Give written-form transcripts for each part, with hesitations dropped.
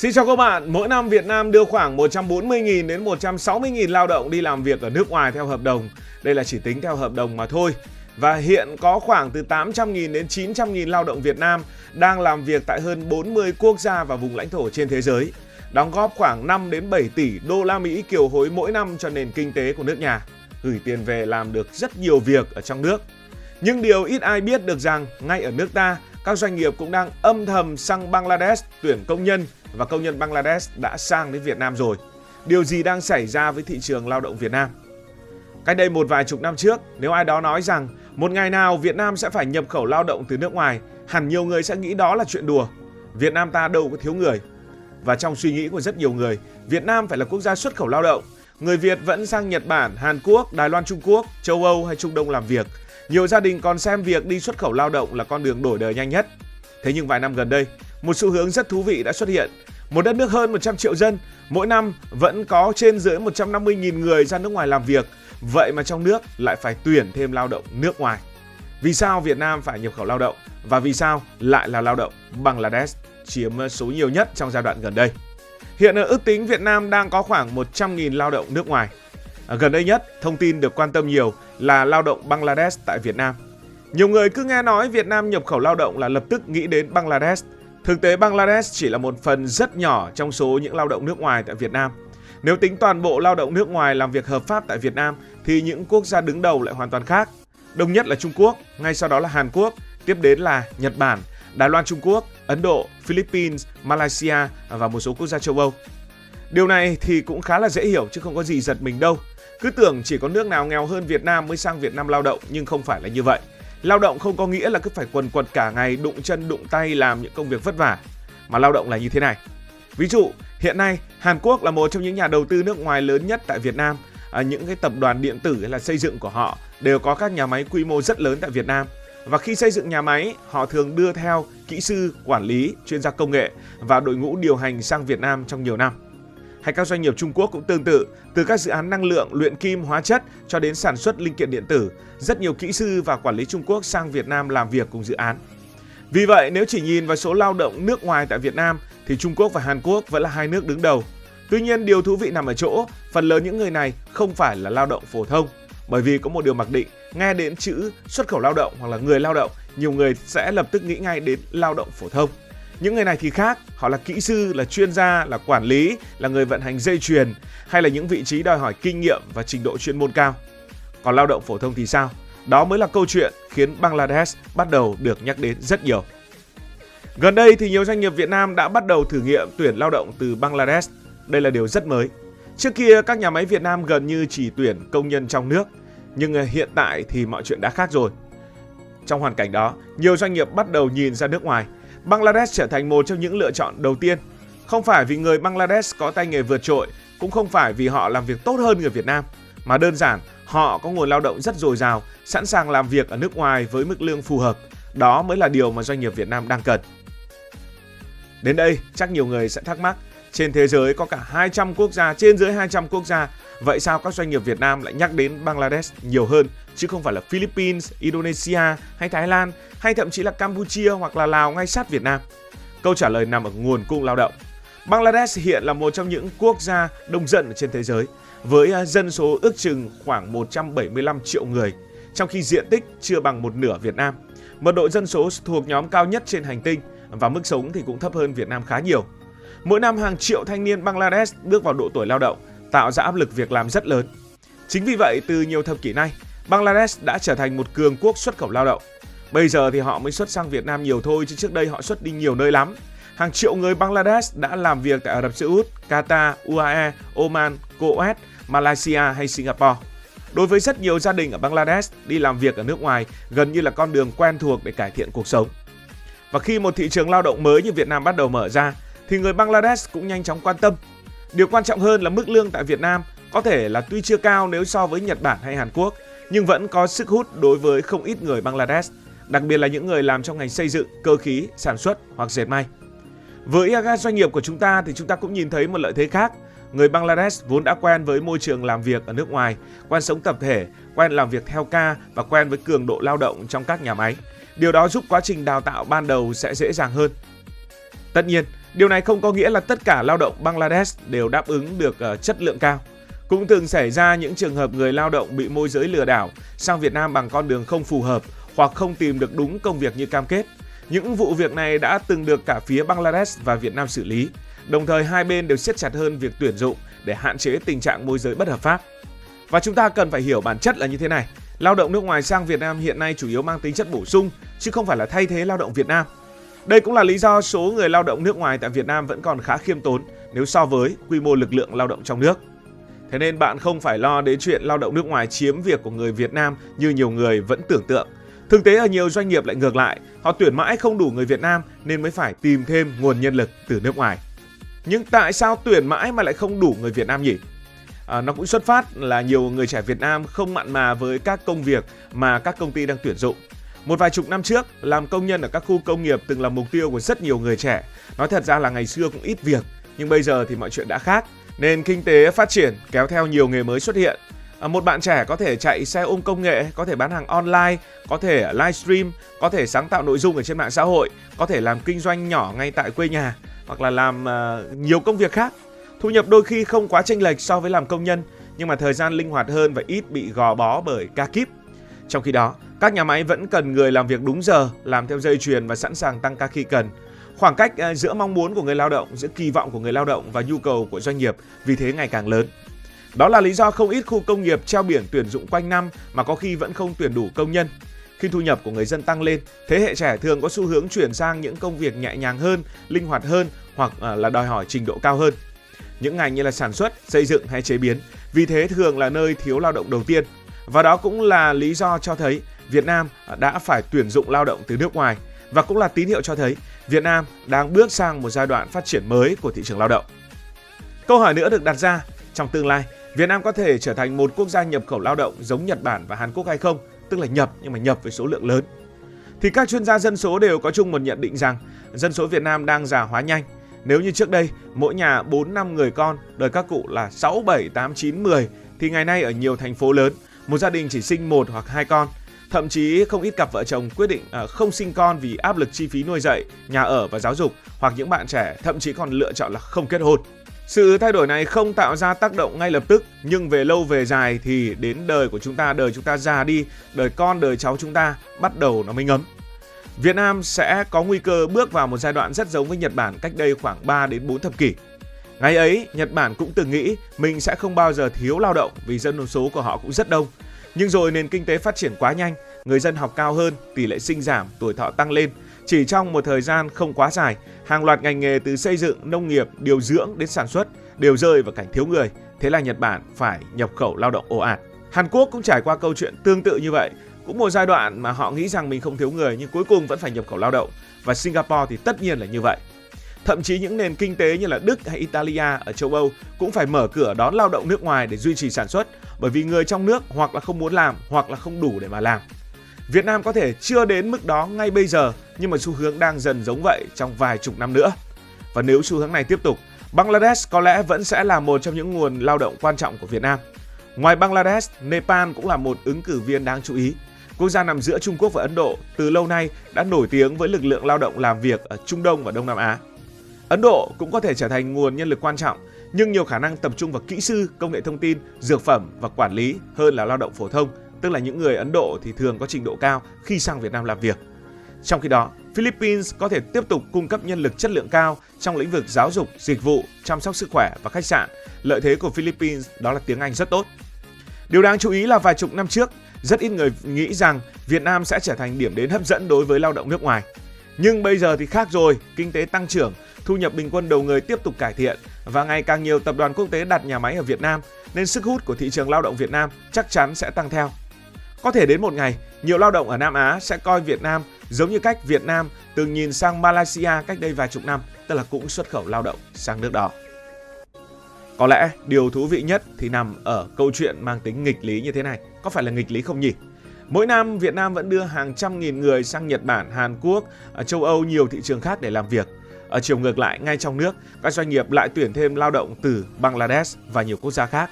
Xin chào các bạn, mỗi năm Việt Nam đưa khoảng 140.000 đến 160.000 lao động đi làm việc ở nước ngoài theo hợp đồng. Đây là chỉ tính theo hợp đồng mà thôi. Và hiện có khoảng từ 800.000 đến 900.000 lao động Việt Nam đang làm việc tại hơn 40 quốc gia và vùng lãnh thổ trên thế giới, đóng góp khoảng 5 đến 7 tỷ đô la Mỹ kiều hối mỗi năm cho nền kinh tế của nước nhà, gửi tiền về làm được rất nhiều việc ở trong nước. Nhưng điều ít ai biết được rằng ngay ở nước ta, các doanh nghiệp cũng đang âm thầm sang Bangladesh tuyển công nhân và công nhân Bangladesh đã sang đến Việt Nam rồi. Điều gì đang xảy ra với thị trường lao động Việt Nam? Cách đây một vài chục năm trước, nếu ai đó nói rằng một ngày nào Việt Nam sẽ phải nhập khẩu lao động từ nước ngoài, hẳn nhiều người sẽ nghĩ đó là chuyện đùa. Việt Nam ta đâu có thiếu người. Và trong suy nghĩ của rất nhiều người, Việt Nam phải là quốc gia xuất khẩu lao động. Người Việt vẫn sang Nhật Bản, Hàn Quốc, Đài Loan, Trung Quốc, châu Âu hay Trung Đông làm việc. Nhiều gia đình còn xem việc đi xuất khẩu lao động là con đường đổi đời nhanh nhất. Thế nhưng vài năm gần đây, một xu hướng rất thú vị đã xuất hiện. Một đất nước hơn 100 triệu dân, mỗi năm vẫn có trên dưới 150.000 người ra nước ngoài làm việc. Vậy mà trong nước lại phải tuyển thêm lao động nước ngoài. Vì sao Việt Nam phải nhập khẩu lao động? Và vì sao lại là lao động Bangladesh chiếm số nhiều nhất trong giai đoạn gần đây? Hiện ước tính Việt Nam đang có khoảng 100.000 lao động nước ngoài. Gần đây nhất, thông tin được quan tâm nhiều là lao động Bangladesh tại Việt Nam. Nhiều người cứ nghe nói Việt Nam nhập khẩu lao động là lập tức nghĩ đến Bangladesh. Thực tế Bangladesh chỉ là một phần rất nhỏ trong số những lao động nước ngoài tại Việt Nam. Nếu tính toàn bộ lao động nước ngoài làm việc hợp pháp tại Việt Nam thì những quốc gia đứng đầu lại hoàn toàn khác. Đông nhất là Trung Quốc, ngay sau đó là Hàn Quốc, tiếp đến là Nhật Bản, Đài Loan Trung Quốc, Ấn Độ, Philippines, Malaysia và một số quốc gia châu Âu. Điều này thì cũng khá là dễ hiểu chứ không có gì giật mình đâu. Cứ tưởng chỉ có nước nào nghèo hơn Việt Nam mới sang Việt Nam lao động, nhưng không phải là như vậy. Lao động không có nghĩa là cứ phải quần quật cả ngày đụng chân đụng tay làm những công việc vất vả. Mà lao động là như thế này. Ví dụ, hiện nay Hàn Quốc là một trong những nhà đầu tư nước ngoài lớn nhất tại Việt Nam. Những cái tập đoàn điện tử hay là xây dựng của họ đều có các nhà máy quy mô rất lớn tại Việt Nam. Và khi xây dựng nhà máy, họ thường đưa theo kỹ sư, quản lý, chuyên gia công nghệ và đội ngũ điều hành sang Việt Nam trong nhiều năm. Hay các doanh nghiệp Trung Quốc cũng tương tự, từ các dự án năng lượng, luyện kim, hóa chất cho đến sản xuất linh kiện điện tử, rất nhiều kỹ sư và quản lý Trung Quốc sang Việt Nam làm việc cùng dự án. Vì vậy, nếu chỉ nhìn vào số lao động nước ngoài tại Việt Nam thì Trung Quốc và Hàn Quốc vẫn là hai nước đứng đầu. Tuy nhiên, điều thú vị nằm ở chỗ, phần lớn những người này không phải là lao động phổ thông, bởi vì có một điều mặc định, nghe đến chữ xuất khẩu lao động hoặc là người lao động, nhiều người sẽ lập tức nghĩ ngay đến lao động phổ thông. Những người này thì khác, họ là kỹ sư, là chuyên gia, là quản lý, là người vận hành dây chuyền hay là những vị trí đòi hỏi kinh nghiệm và trình độ chuyên môn cao. Còn lao động phổ thông thì sao? Đó mới là câu chuyện khiến Bangladesh bắt đầu được nhắc đến rất nhiều. Gần đây thì nhiều doanh nghiệp Việt Nam đã bắt đầu thử nghiệm tuyển lao động từ Bangladesh. Đây là điều rất mới. Trước kia các nhà máy Việt Nam gần như chỉ tuyển công nhân trong nước, nhưng hiện tại thì mọi chuyện đã khác rồi. Trong hoàn cảnh đó, nhiều doanh nghiệp bắt đầu nhìn ra nước ngoài. Bangladesh trở thành một trong những lựa chọn đầu tiên. Không phải vì người Bangladesh có tay nghề vượt trội, cũng không phải vì họ làm việc tốt hơn người Việt Nam, mà đơn giản họ có nguồn lao động rất dồi dào, sẵn sàng làm việc ở nước ngoài với mức lương phù hợp. Đó mới là điều mà doanh nghiệp Việt Nam đang cần. Đến đây, chắc nhiều người sẽ thắc mắc, trên thế giới có cả 200 quốc gia, trên dưới 200 quốc gia, vậy sao các doanh nghiệp Việt Nam lại nhắc đến Bangladesh nhiều hơn, chứ không phải là Philippines, Indonesia hay Thái Lan, hay thậm chí là Campuchia hoặc là Lào ngay sát Việt Nam? Câu trả lời nằm ở nguồn cung lao động. Bangladesh hiện là một trong những quốc gia đông dân trên thế giới, với dân số ước chừng khoảng 175 triệu người, trong khi diện tích chưa bằng một nửa Việt Nam. Mật độ dân số thuộc nhóm cao nhất trên hành tinh và mức sống thì cũng thấp hơn Việt Nam khá nhiều. Mỗi năm hàng triệu thanh niên Bangladesh bước vào độ tuổi lao động, tạo ra áp lực việc làm rất lớn. Chính vì vậy, từ nhiều thập kỷ nay, Bangladesh đã trở thành một cường quốc xuất khẩu lao động. Bây giờ thì họ mới xuất sang Việt Nam nhiều thôi, chứ trước đây họ xuất đi nhiều nơi lắm. Hàng triệu người Bangladesh đã làm việc tại Ả Rập Xê Út, Qatar, UAE, Oman, Kuwait, Malaysia hay Singapore. Đối với rất nhiều gia đình ở Bangladesh, đi làm việc ở nước ngoài gần như là con đường quen thuộc để cải thiện cuộc sống. Và khi một thị trường lao động mới như Việt Nam bắt đầu mở ra, thì người Bangladesh cũng nhanh chóng quan tâm. Điều quan trọng hơn là mức lương tại Việt Nam có thể là tuy chưa cao nếu so với Nhật Bản hay Hàn Quốc, nhưng vẫn có sức hút đối với không ít người Bangladesh, đặc biệt là những người làm trong ngành xây dựng, cơ khí, sản xuất hoặc dệt may. Với các doanh nghiệp của chúng ta thì chúng ta cũng nhìn thấy một lợi thế khác. Người Bangladesh vốn đã quen với môi trường làm việc ở nước ngoài, quen sống tập thể, quen làm việc theo ca và quen với cường độ lao động trong các nhà máy. Điều đó giúp quá trình đào tạo ban đầu sẽ dễ dàng hơn. Tất nhiên, Điều này không có nghĩa là tất cả lao động Bangladesh đều đáp ứng được chất lượng cao. Cũng từng xảy ra những trường hợp người lao động bị môi giới lừa đảo sang Việt Nam bằng con đường không phù hợp hoặc không tìm được đúng công việc như cam kết. Những vụ việc này đã từng được cả phía Bangladesh và Việt Nam xử lý. Đồng thời hai bên đều siết chặt hơn việc tuyển dụng để hạn chế tình trạng môi giới bất hợp pháp. Và chúng ta cần phải hiểu bản chất là như thế này. Lao động nước ngoài sang Việt Nam hiện nay chủ yếu mang tính chất bổ sung chứ không phải là thay thế lao động Việt Nam. Đây cũng là lý do số người lao động nước ngoài tại Việt Nam vẫn còn khá khiêm tốn nếu so với quy mô lực lượng lao động trong nước. Thế nên bạn không phải lo đến chuyện lao động nước ngoài chiếm việc của người Việt Nam như nhiều người vẫn tưởng tượng. Thực tế ở nhiều doanh nghiệp lại ngược lại, họ tuyển mãi không đủ người Việt Nam nên mới phải tìm thêm nguồn nhân lực từ nước ngoài. Nhưng tại sao tuyển mãi mà lại không đủ người Việt Nam nhỉ? Nó cũng xuất phát là nhiều người trẻ Việt Nam không mặn mà với các công việc mà các công ty đang tuyển dụng. Một vài chục năm trước, làm công nhân ở các khu công nghiệp từng là mục tiêu của rất nhiều người trẻ. Nói thật ra là ngày xưa cũng ít việc, nhưng bây giờ thì mọi chuyện đã khác. Nên kinh tế phát triển kéo theo nhiều nghề mới xuất hiện. Một bạn trẻ có thể chạy xe ôm công nghệ, có thể bán hàng online, có thể livestream, có thể sáng tạo nội dung ở trên mạng xã hội, có thể làm kinh doanh nhỏ ngay tại quê nhà, hoặc là làm nhiều công việc khác. Thu nhập đôi khi không quá chênh lệch so với làm công nhân, nhưng mà thời gian linh hoạt hơn và ít bị gò bó bởi ca kíp. Trong khi đó, các nhà máy vẫn cần người làm việc đúng giờ, làm theo dây chuyền và sẵn sàng tăng ca khi cần. Khoảng cách giữa mong muốn của người lao động, giữa kỳ vọng của người lao động và nhu cầu của doanh nghiệp vì thế ngày càng lớn. Đó là lý do không ít khu công nghiệp treo biển tuyển dụng quanh năm mà có khi vẫn không tuyển đủ công nhân. Khi thu nhập của người dân tăng lên, thế hệ trẻ thường có xu hướng chuyển sang những công việc nhẹ nhàng hơn, linh hoạt hơn hoặc là đòi hỏi trình độ cao hơn. Những ngành như là sản xuất, xây dựng hay chế biến, vì thế thường là nơi thiếu lao động đầu tiên. Và đó cũng là lý do cho thấy Việt Nam đã phải tuyển dụng lao động từ nước ngoài và cũng là tín hiệu cho thấy Việt Nam đang bước sang một giai đoạn phát triển mới của thị trường lao động. Câu hỏi nữa được đặt ra, trong tương lai, Việt Nam có thể trở thành một quốc gia nhập khẩu lao động giống Nhật Bản và Hàn Quốc hay không? Tức là nhập nhưng mà nhập với số lượng lớn. Thì các chuyên gia dân số đều có chung một nhận định rằng dân số Việt Nam đang già hóa nhanh. Nếu như trước đây mỗi nhà 4-5 người con, đời các cụ là 6, 7, 8, 9, 10 thì ngày nay ở nhiều thành phố lớn, một gia đình chỉ sinh 1 hoặc 2 con. Thậm chí không ít cặp vợ chồng quyết định không sinh con vì áp lực chi phí nuôi dạy, nhà ở và giáo dục, hoặc những bạn trẻ thậm chí còn lựa chọn là không kết hôn. Sự thay đổi này không tạo ra tác động ngay lập tức, nhưng về lâu về dài thì đến đời chúng ta già đi, đời con, đời cháu chúng ta bắt đầu nó mới ngấm. Việt Nam sẽ có nguy cơ bước vào một giai đoạn rất giống với Nhật Bản cách đây khoảng 3 đến 4 thập kỷ. Ngày ấy, Nhật Bản cũng từng nghĩ mình sẽ không bao giờ thiếu lao động vì dân số của họ cũng rất đông. Nhưng rồi nền kinh tế phát triển quá nhanh, người dân học cao hơn, tỷ lệ sinh giảm, tuổi thọ tăng lên. Chỉ trong một thời gian không quá dài, hàng loạt ngành nghề từ xây dựng, nông nghiệp, điều dưỡng đến sản xuất đều rơi vào cảnh thiếu người. Thế là Nhật Bản phải nhập khẩu lao động ồ ạt. Hàn Quốc cũng trải qua câu chuyện tương tự như vậy. Cũng một giai đoạn mà họ nghĩ rằng mình không thiếu người nhưng cuối cùng vẫn phải nhập khẩu lao động. Và Singapore thì tất nhiên là như vậy. Thậm chí những nền kinh tế như là Đức hay Italia ở châu Âu cũng phải mở cửa đón lao động nước ngoài để duy trì sản xuất, bởi vì người trong nước hoặc là không muốn làm hoặc là không đủ để mà làm. Việt Nam có thể chưa đến mức đó ngay bây giờ, nhưng mà xu hướng đang dần giống vậy trong vài chục năm nữa. Và nếu xu hướng này tiếp tục, Bangladesh có lẽ vẫn sẽ là một trong những nguồn lao động quan trọng của Việt Nam. Ngoài Bangladesh, Nepal cũng là một ứng cử viên đáng chú ý. Quốc gia nằm giữa Trung Quốc và Ấn Độ từ lâu nay đã nổi tiếng với lực lượng lao động làm việc ở Trung Đông và Đông Nam Á. Ấn Độ cũng có thể trở thành nguồn nhân lực quan trọng, nhưng nhiều khả năng tập trung vào kỹ sư, công nghệ thông tin, dược phẩm và quản lý hơn là lao động phổ thông, tức là những người Ấn Độ thì thường có trình độ cao khi sang Việt Nam làm việc. Trong khi đó, Philippines có thể tiếp tục cung cấp nhân lực chất lượng cao trong lĩnh vực giáo dục, dịch vụ, chăm sóc sức khỏe và khách sạn. Lợi thế của Philippines đó là tiếng Anh rất tốt. Điều đáng chú ý là vài chục năm trước, rất ít người nghĩ rằng Việt Nam sẽ trở thành điểm đến hấp dẫn đối với lao động nước ngoài. Nhưng bây giờ thì khác rồi, kinh tế tăng trưởng, thu nhập bình quân đầu người tiếp tục cải thiện và ngày càng nhiều tập đoàn quốc tế đặt nhà máy ở Việt Nam, nên sức hút của thị trường lao động Việt Nam chắc chắn sẽ tăng theo. Có thể đến một ngày, nhiều lao động ở Nam Á sẽ coi Việt Nam giống như cách Việt Nam từng nhìn sang Malaysia cách đây vài chục năm, tức là cũng xuất khẩu lao động sang nước đó. Có lẽ điều thú vị nhất thì nằm ở câu chuyện mang tính nghịch lý như thế này. Có phải là nghịch lý không nhỉ? Mỗi năm Việt Nam vẫn đưa hàng trăm nghìn người sang Nhật Bản, Hàn Quốc, châu Âu, nhiều thị trường khác để làm việc. Ở chiều ngược lại, ngay trong nước, các doanh nghiệp lại tuyển thêm lao động từ Bangladesh và nhiều quốc gia khác.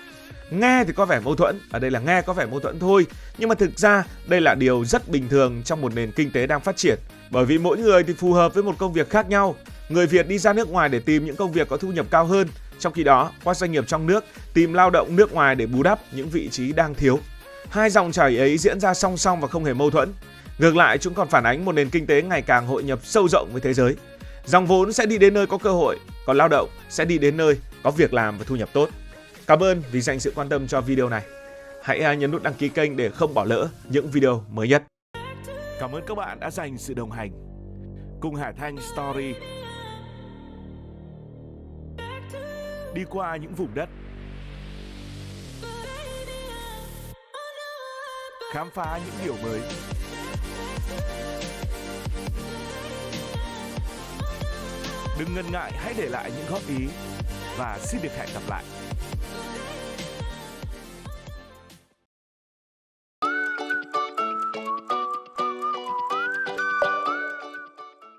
Nghe thì có vẻ mâu thuẫn, ở đây là nghe có vẻ mâu thuẫn thôi, nhưng mà thực ra đây là điều rất bình thường trong một nền kinh tế đang phát triển, bởi vì mỗi người thì phù hợp với một công việc khác nhau. Người Việt đi ra nước ngoài để tìm những công việc có thu nhập cao hơn, trong khi đó các doanh nghiệp trong nước tìm lao động nước ngoài để bù đắp những vị trí đang thiếu. Hai dòng chảy ấy diễn ra song song và không hề mâu thuẫn. Ngược lại, chúng còn phản ánh một nền kinh tế ngày càng hội nhập sâu rộng với thế giới. Dòng vốn sẽ đi đến nơi có cơ hội, còn lao động sẽ đi đến nơi có việc làm và thu nhập tốt. Cảm ơn vì dành sự quan tâm cho video này. Hãy nhấn nút đăng ký kênh để không bỏ lỡ những video mới nhất. Cảm ơn các bạn đã dành sự đồng hành cùng Hải Thanh Story. Đi qua những vùng đất, khám phá những điều mới. Đừng ngần ngại, hãy để lại những góp ý và xin được hẹn gặp lại.